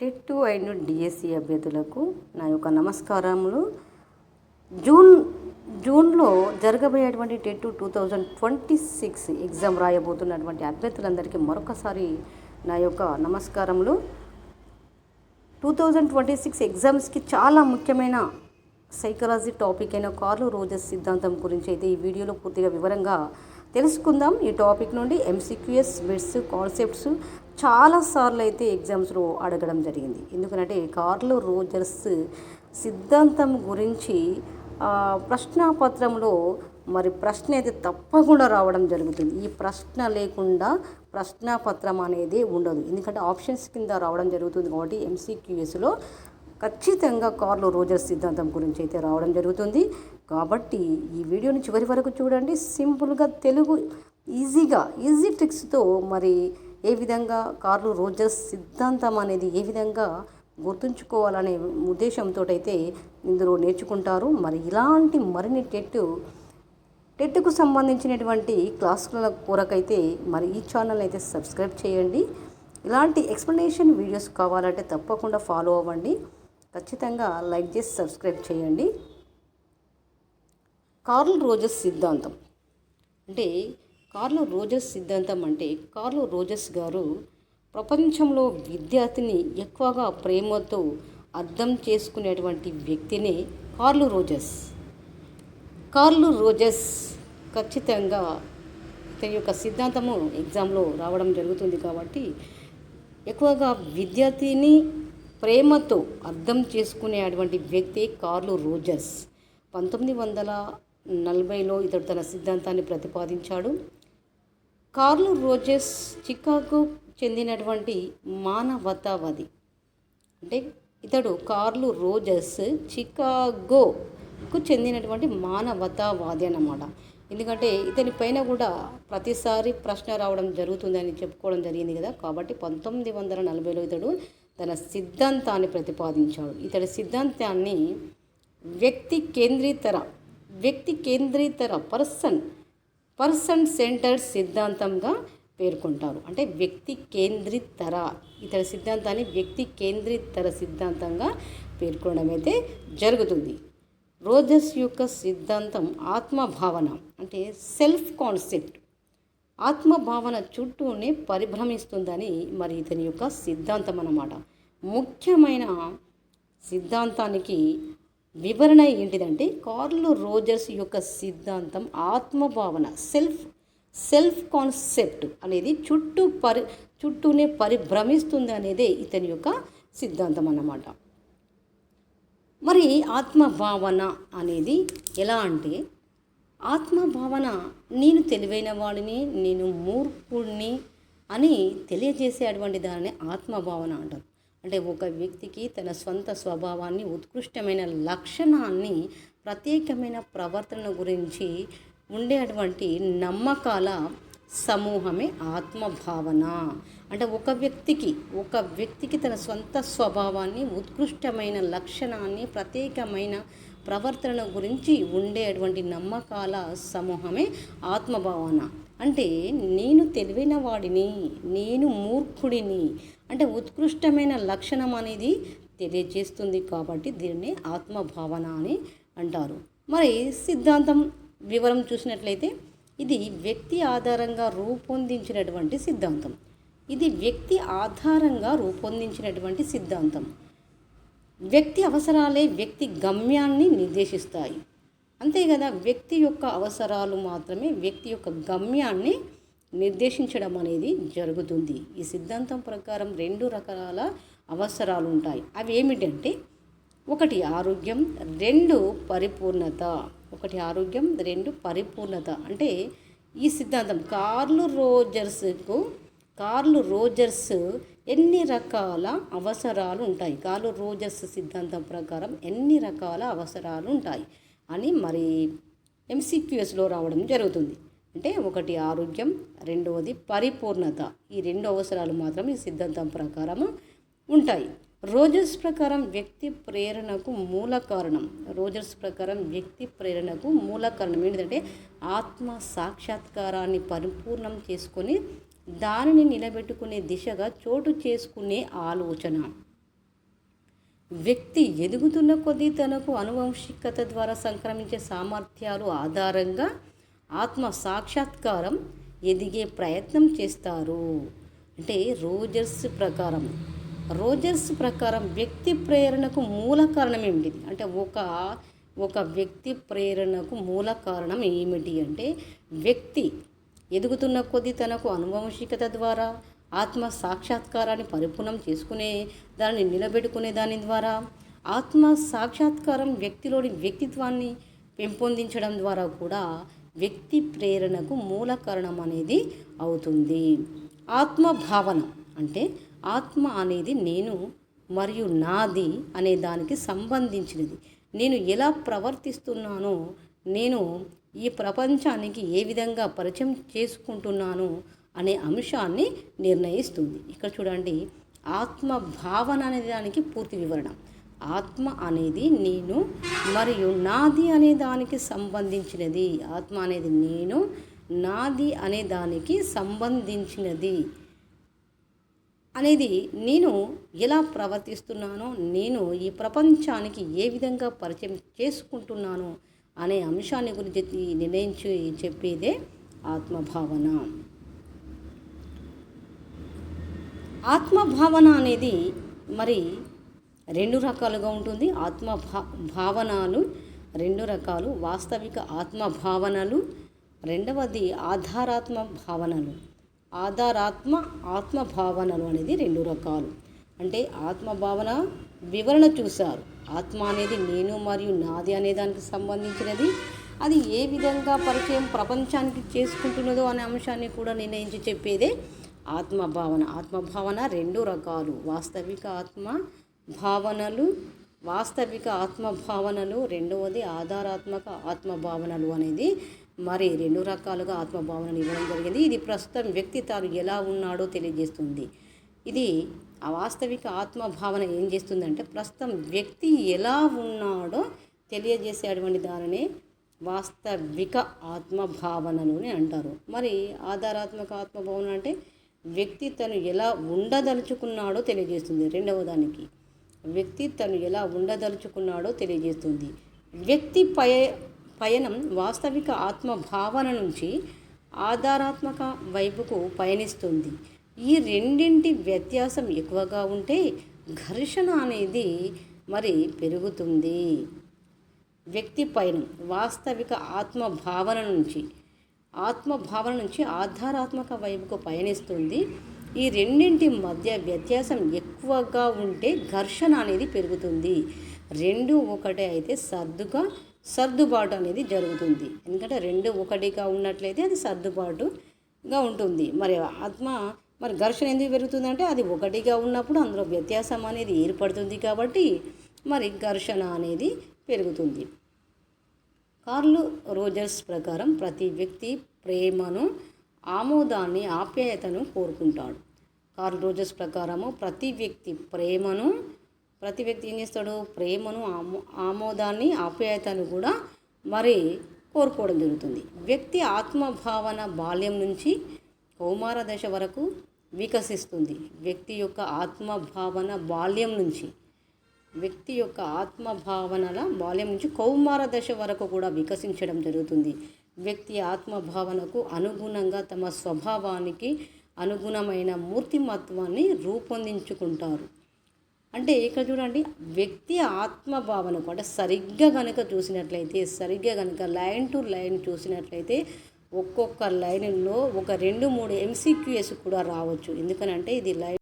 TET 2 and DSC అభ్యర్థులకు నా యొక్క నమస్కారములు. జూన్లో జరగబోయేటువంటి టెట్ 2026 ఎగ్జామ్ రాయబోతున్నటువంటి అభ్యర్థులందరికీ మరొకసారి నా యొక్క నమస్కారములు. 2026 ఎగ్జామ్స్కి చాలా ముఖ్యమైన సైకాలజీ టాపిక్ అయిన కార్ల్ రోజర్స్ సిద్ధాంతం గురించి అయితే ఈ వీడియోలో పూర్తిగా వివరంగా తెలుసుకుందాం. ఈ టాపిక్ నుండి ఎంసీక్యూఎస్, బిట్స్, కాన్సెప్ట్స్ చాలాసార్లు అయితే ఎగ్జామ్స్లో అడగడం జరిగింది. ఎందుకంటే కార్ల్ రోజర్స్ సిద్ధాంతం గురించి ప్రశ్నాపత్రంలో ప్రశ్న అయితే తప్పకుండా రావడం జరుగుతుంది. ఈ ప్రశ్న లేకుండా ప్రశ్నాపత్రం అనేది ఉండదు. ఎందుకంటే ఆప్షన్స్ కింద రావడం జరుగుతుంది కాబట్టి ఎంసీక్యూఎస్లో ఖచ్చితంగా కార్ల్ రోజర్స్ సిద్ధాంతం గురించి అయితే రావడం జరుగుతుంది. కాబట్టి ఈ వీడియోని చివరి వరకు చూడండి. సింపుల్గా తెలుగు ఈజీ ట్రిక్స్తో ఏ విధంగా కార్ల్ రోజర్స్ సిద్ధాంతం అనేది ఏ విధంగా గుర్తుంచుకోవాలనే ఉద్దేశంతో అయితే ఇందులో నేర్చుకుంటారు. ఇలాంటి మరిన్ని టెట్కు సంబంధించినటువంటి క్లాసుల కొరకైతే ఈ ఛానల్ అయితే సబ్స్క్రైబ్ చేయండి. ఇలాంటి ఎక్స్ప్లెనేషన్ వీడియోస్ కావాలంటే తప్పకుండా ఫాలో అవ్వండి. ఖచ్చితంగా లైక్ చేసి సబ్స్క్రైబ్ చేయండి. కార్ల్ రోజర్స్ సిద్ధాంతం అంటే కార్ల్ రోజర్స్ గారు ప్రపంచంలో విద్యార్థిని ఎక్కువగా ప్రేమతో అర్థం చేసుకునేటువంటి వ్యక్తిని కార్ల్ రోజర్స్ ఖచ్చితంగా తన యొక్క సిద్ధాంతము ఎగ్జామ్లో రావడం జరుగుతుంది. కాబట్టి ఎక్కువగా విద్యార్థిని ప్రేమతో అర్థం చేసుకునేటువంటి వ్యక్తి కార్ల్ రోజర్స్. 1940లో ఇతడు తన సిద్ధాంతాన్ని ప్రతిపాదించాడు. కార్ల్ రోజర్స్ చికాగో చెందినటువంటి మానవతావాది. ఇతడు కార్ల్ రోజర్స్ చికాగోకు చెందినటువంటి మానవతావాది అన్నమాట. ఎందుకంటే ఇతని పైన కూడా ప్రతిసారి ప్రశ్న రావడం జరుగుతుందని చెప్పుకోవడం జరిగింది కదా. కాబట్టి 1940లో ఇతడు తన సిద్ధాంతాన్ని ప్రతిపాదించాడు. ఇతడి సిద్ధాంతాన్ని వ్యక్తి కేంద్రీతర పర్సన్ సెంటర్డ్ సిద్ధాంతంగా పేర్కొంటారు. ఇతడి సిద్ధాంతాన్ని వ్యక్తి కేంద్రీతర సిద్ధాంతంగా పేర్కొనడం అయితే జరుగుతుంది. రోజర్స్ యొక్క సిద్ధాంతం ఆత్మభావన సెల్ఫ్ కాన్సెప్ట్, ఆత్మభావన చుట్టూనే పరిభ్రమిస్తుందని ఇతని యొక్క సిద్ధాంతం అన్నమాట. ముఖ్యమైన సిద్ధాంతానికి వివరణ ఏంటిదంటే కార్ల్ రోజర్స్ యొక్క సిద్ధాంతం ఆత్మభావన సెల్ఫ్ కాన్సెప్ట్ అనేది చుట్టూనే పరిభ్రమిస్తుంది అనేదే ఇతని యొక్క సిద్ధాంతం అన్నమాట. ఆత్మభావన అనేది ఎలా అంటే ఆత్మభావన నేను తెలివైన వాడిని, నేను మూర్ఖుడిని అని తెలియజేసేటువంటి దానిని ఆత్మభావన అంటారు. ఒక వ్యక్తికి తన స్వంత స్వభావాన్ని, ఉత్కృష్టమైన లక్షణాన్ని, ప్రత్యేకమైన ప్రవర్తన గురించి ఉండేటువంటి నమ్మకాల సమూహమే ఆత్మభావన. ఒక వ్యక్తికి తన స్వంత స్వభావాన్ని, ఉత్కృష్టమైన లక్షణాన్ని, ప్రత్యేకమైన ప్రవర్తన గురించి ఉండేటువంటి నమ్మకాల సమూహమే ఆత్మభావన. నేను తెలివైన వాడిని, నేను మూర్ఖుడిని ఉత్కృష్టమైన లక్షణం అనేది తెలియజేస్తుంది. కాబట్టి దీనిని ఆత్మభావన అని అంటారు. సిద్ధాంతం వివరం చూసినట్లయితే ఇది వ్యక్తి ఆధారంగా రూపొందించినటువంటి సిద్ధాంతం. వ్యక్తి అవసరాలే వ్యక్తి గమ్యాన్ని నిర్దేశిస్తాయి. అంతే కదా, వ్యక్తి యొక్క అవసరాలు మాత్రమే వ్యక్తి యొక్క గమ్యాన్ని నిర్దేశించడం అనేది జరుగుతుంది. ఈ సిద్ధాంతం ప్రకారం 2 రకాల అవసరాలు ఉంటాయి. అవి ఏమిటంటే 1 ఆరోగ్యం, 2 పరిపూర్ణత. ఈ సిద్ధాంతం కార్ల్ రోజర్స్ ఎన్ని రకాల అవసరాలు ఉంటాయి, కార్ల్ రోజర్స్ సిద్ధాంతం ప్రకారం ఎన్ని రకాల అవసరాలు ఉంటాయి అని ఎంసీక్యూఎస్లో రావడం జరుగుతుంది. 1 ఆరోగ్యం, 2వది పరిపూర్ణత. ఈ 2 అవసరాలు మాత్రం ఈ సిద్ధాంతం ప్రకారం ఉంటాయి. రోజర్స్ ప్రకారం వ్యక్తి ప్రేరణకు మూల కారణం ఏంటంటే ఆత్మ సాక్షాత్కారాన్ని పరిపూర్ణం చేసుకొని దానిని నిలబెట్టుకునే దిశగా చోటు చేసుకునే ఆలోచన. వ్యక్తి ఎదుగుతున్న కొద్దీ తనకు అనువంశికత ద్వారా సంక్రమించే సామర్థ్యాలు ఆధారంగా ఆత్మ సాక్షాత్కారం ఎదిగే ప్రయత్నం చేస్తారు. అంటే రోజర్స్ ప్రకారం వ్యక్తి ప్రేరణకు మూల కారణం ఏమిటి అంటే ఒక వ్యక్తి ప్రేరణకు మూల కారణం ఏమిటి అంటే వ్యక్తి ఎదుగుతున్న కొద్దీ తనకు అనువంశికత ద్వారా ఆత్మ సాక్షాత్కారాన్ని పరిపూర్ణం చేసుకునే దాన్ని నిలబెట్టుకునే దాని ద్వారా ఆత్మ సాక్షాత్కారం వ్యక్తిలోని వ్యక్తిత్వాన్ని పెంపొందించడం ద్వారా కూడా వ్యక్తి ప్రేరణకు మూల కారణం అనేది అవుతుంది. ఆత్మ భావన అంటే ఆత్మ అనేది నేను మరియు నాది అనే దానికి సంబంధించినది. నేను ఎలా ప్రవర్తిస్తున్నానో, నేను ఈ ప్రపంచానికి ఏ విధంగా పరిచయం చేసుకుంటున్నాను అనే అంశాన్ని నిర్ణయిస్తుంది. ఇక్కడ చూడండి, ఆత్మ భావన అనే దానికి పూర్తి వివరణ. ఆత్మ అనేది నేను మరియు నాది అనే దానికి సంబంధించినది. ఆత్మ అనేది నేను, నాది అనే దానికి సంబంధించినది అనేది నేను ఎలా ప్రవర్తిస్తున్నానో, నేను ఈ ప్రపంచానికి ఏ విధంగా పరిచయం చేసుకుంటున్నానో అనే అంశాన్ని గురించి నిర్ణయించి చెప్పేదే ఆత్మభావన. ఆత్మభావన అనేది మరి రెండు రకాలుగా ఉంటుంది. భావనలు రెండు రకాలు. వాస్తవిక ఆత్మభావనలు, రెండవది ఆత్మభావనలు అనేది రెండు రకాలు. అంటే ఆత్మభావన వివరణ చూశారు. ఆత్మ అనేది నేను మరియు నాది అనే దానికి సంబంధించినది. అది ఏ విధంగా పరిచయం ప్రపంచానికి చేసుకుంటున్నదో అనే అంశాన్ని కూడా నిర్ణయించి చెప్పేదే ఆత్మభావన రెండు రకాలు. వాస్తవిక ఆత్మభావనలు, రెండవది ఆధారాత్మక ఆత్మభావనలు అనేది మరి రెండు రకాలుగా ఆత్మభావనలు ఇవ్వడం జరిగింది. ఇది ప్రస్తుతం వ్యక్తి తాను ఎలా ఉన్నాడో తెలియజేస్తుంది. ఇది వాస్తవిక ఆత్మభావన ఏం చేస్తుందంటే ప్రస్తుతం వ్యక్తి ఎలా ఉన్నాడో తెలియజేసేటువంటి దానినే వాస్తవిక ఆత్మభావనలు అని అంటారు. మరి ఆధారాత్మక ఆత్మభావన అంటే వ్యక్తి తను ఎలా ఉండదలుచుకున్నాడో తెలియజేస్తుంది. రెండవ దానికి వ్యక్తి తను ఎలా ఉండదలుచుకున్నాడో తెలియజేస్తుంది. వ్యక్తి పయనం వాస్తవిక ఆత్మభావన నుంచి ఆధారాత్మక వైపుకు పయనిస్తుంది. ఈ రెండింటి వ్యత్యాసం ఎక్కువగా ఉంటే ఘర్షణ అనేది మరి పెరుగుతుంది. వ్యక్తి పయనం వాస్తవిక ఆత్మభావన నుంచి ఆధారాత్మక వైపుకు పయనిస్తుంది. ఈ రెండింటి మధ్య వ్యత్యాసం ఎక్కువగా ఉంటే ఘర్షణ అనేది పెరుగుతుంది. రెండు ఒకటే అయితే సర్దుబాటు అనేది జరుగుతుంది. ఎందుకంటే రెండు ఒకటిగా ఉన్నట్లయితే అది సర్దుబాటుగా ఉంటుంది. మరి ఘర్షణ ఎందుకు పెరుగుతుందంటే అది ఒకటిగా ఉన్నప్పుడు అందులో వ్యత్యాసం అనేది ఏర్పడుతుంది కాబట్టి మరి ఘర్షణ అనేది పెరుగుతుంది. కార్ల్ రోజర్స్ ప్రకారం ప్రతి వ్యక్తి ప్రేమను, ఆమోదాన్ని, ఆప్యాయతను కోరుకుంటాడు. కార్ల్ రోజర్స్ ప్రకారము ప్రతి వ్యక్తి ఏం చేస్తాడు? ప్రేమను, ఆమోదాన్ని, ఆప్యాయతను కూడా మరి కోరుకోవడం జరుగుతుంది. వ్యక్తి ఆత్మభావన బాల్యం నుంచి కౌమార దశ వరకు వికసిస్తుంది. వ్యక్తి యొక్క ఆత్మభావనల బాల్యం నుంచి కౌమార దశ వరకు కూడా వికసించడం జరుగుతుంది. వ్యక్తి ఆత్మభావనకు అనుగుణంగా తమ స్వభావానికి అనుగుణమైన మూర్తిమత్వాన్ని రూపొందించుకుంటారు. అంటే ఇక్కడ చూడండి, వ్యక్తి ఆత్మభావనకు అంటే సరిగ్గా కనుక లైన్ టు లైన్ చూసినట్లయితే ఒక్కొక్క లైన్లో ఒక 2-3 MCQs కూడా రావచ్చు. ఎందుకనంటే ఇది లైన్